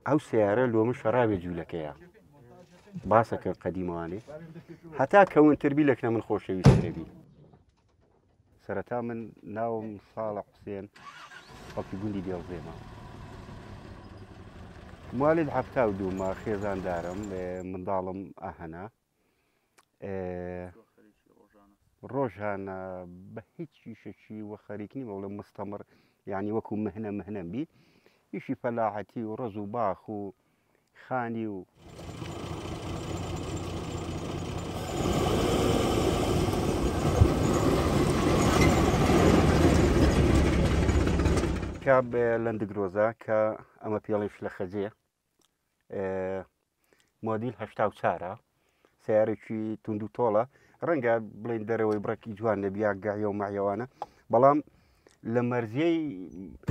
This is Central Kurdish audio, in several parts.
ئەو سیارە لۆمە شەرابێ جوولەکەیە باسەکە قەدیمەوانێ هەتا کەونتربی لەکنە من خۆشەویسترەبی سەرەتا من ناوم ساڵح حوسێن خەڵکی گوندی دێڵزێمە موالید هەفتا و دوومە خێزاندارم منداڵم ئاهەنا ڕۆژانە بە هیچ شیشەکی وە خەریک نیمە وڵە مستەمر یعنی وەکو مهنەم بی ئیشی فەلاحەتی و ڕز و باخ و خانی و کاب لەندگرۆزە کە ئەمە پێڵیش لە خەجێ مۆدیل هەشتا و چارە سیارێکی تونند و تۆڵە ڕەنگە بڵین دەرەوەی بڕێکی جوان نەبییا گایە و ماهیەوانە بەڵام لە مەرزیەی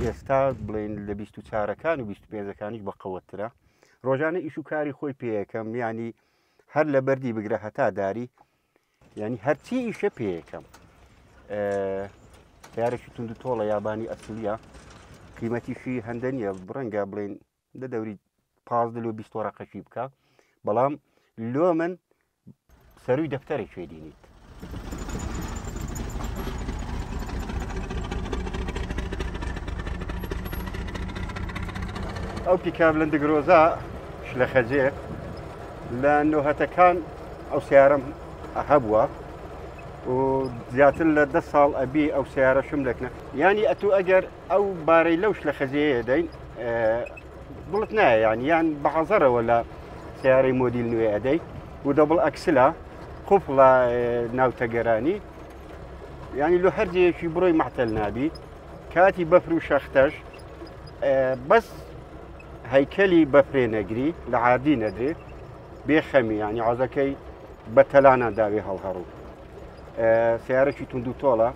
ئێستا بڵین لە 24ەکان و 25ەکانیش بە قەوەترە ڕۆژانە ئیش و کاری خۆی پێیەکەم ینی هەر لە بەردی بگرە هەتا داری ینی هەرچی ئیشە پێیەکەم سیارێکی تونند و تۆڵە یابانی ئەسلیە قیمەتیشی هەندە نییە ڕەنگە بڵین لە دەوری 15 ڕقەشی بکە بەڵام لۆ من سەروی دەفتەرێک شوێدینیت ئەو پیکاب لەندگرۆزە لە خەجێ لە نۆهەتەکان ئەو سیارەم هەبووە و زیاتر لە 10 ساڵ ئەبی ئەو سیارەشم لەکنە ینی ئەتو ئەگەر ئەو بارەی لەوش لە خەجەیە دەین بڵت نایە یان بە حەزەرەوە لە سیارەی مۆدیل نوێ ئەدەی و دەبڵ ئەکسلا قوفڵە ناوتەگەرانی ینی لۆ هەرجەیەکی بڕۆی مەحتەل نابی کاتی بەفر و شەختەش بەس هەیکەلی بەفرێ نەگری لە عادی نەدرێت بێخەمی ینی عەزەکەی بە تەلانە داوێ هەڵهەڕوو سیارێکی تونند و تۆڵە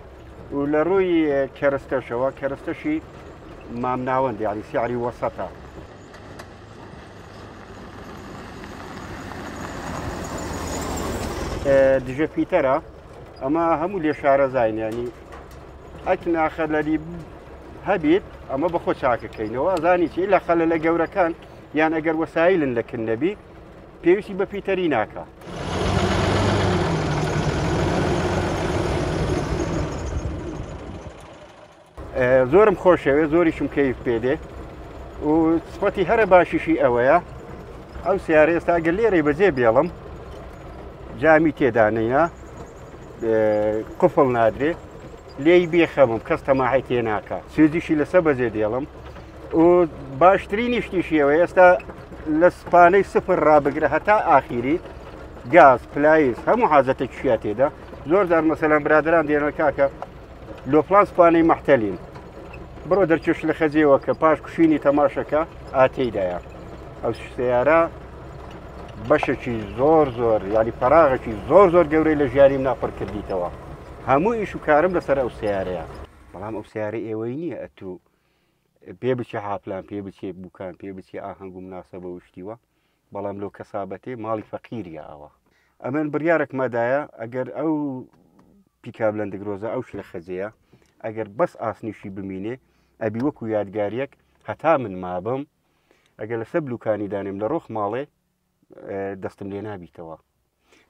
و لە ڕووی کەرستەشەوە کەرستەشی مامناوەند یعنی سیاری وەسەتە دژە پیتەرە ئەمە هەموو لێ شارەزاین ینی ئەک ناخەلەری هەبێت ئەمە بەخۆ چاکەکەینەوە ئەزانی چی لە خەلە لە گەورەکان یان ئەگەر وەسایلن لەکن نەبی پێویستی بە پیتەری ناکە زۆرم خۆشەوێ زۆریشم کەیف پێدێ و سپەتی هەرە باشیشی ئەوەیە ئەو سیارە ئێستا ئەگەر لێرەی بەجێ بێڵم جامی تێدانەیە قفڵ نادرێ لێی بێخەمم کەس تەماحی تێ ناکە سوێزیشی لەسەر بەجێ دێڵم و باشترینی شتیشیەوە ئێستا لە سپانەی سفر ڕابگرە هەتا ئاخیری گاز پلایس هەموو حازەتێکیشیا تێدا زۆر جار مەسەلەن برادران دێنە کاکە لۆپلان سپانەی مەحتەلین بڕۆ دەرچێش لە خەجێەوە کە پاش کوشینی تەماشەکە ئاتەیدایە ئەو سیارە بەشێکی زۆر ینی پەراغێکی زۆر گەورەی لە ژیانی ناپڕ کردیتەوە هەموو ئیش و کارم لەسەر ئەو سیارەیە بەڵام ئەو سیارە ئێوەی نییە ئەتوو پێ بچێ حاپلان پێ بچێ بووکان پێ بچێ ئاهەنگ و مناسەبە وشتیوە بەڵام لەو کەسابەتێ ماڵی فەقیریە ئەوە ئەمەن بڕیارێکمەدایە ئەگەر ئەو پیکاب لەندگرۆزە ئەوش لە خەجەیە ئەگەر بەس ئاسنیشی بمینێ ئەبی وەکو یادگاریەک هەتا من مابم ئەگەر لەسەر بلوکانی دانێم لە ڕۆخ ماڵێ دەستم لێ نابیتەوە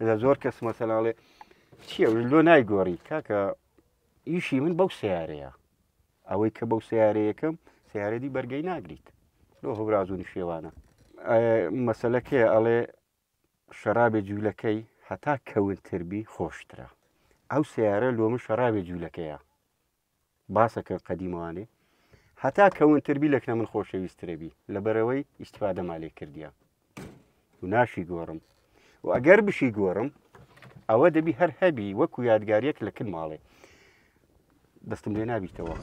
لە زۆر کەس مەسەلاڵێ چیە لۆ نایگۆڕی کاکە ئیشی من بەو سیارەیە ئەوەی کە بەو سیارەیەکەم سیارەتی بەرگەی ناگریت لۆ هەورازوونی شێوانە مەسەلەکەیە ئەڵێ شەرابێ جوولەکەی هەتا کەونتربی خۆشترە ئەو سیارە لۆمە شەرابێ جوولەکەیە باسەکە قەدیمەوانێ هەتا کەونتربی لەکنە من خۆشەویسترەبی لەبەرەوەی ئیسیفادە مالێ کردیە و ناشی گۆڕم و ئەگەر بشی گۆڕم ئەوە دەبی هەر هەبی وەکو یادگاریەک لەکن ماڵێ دەستم لێ نابیتەوە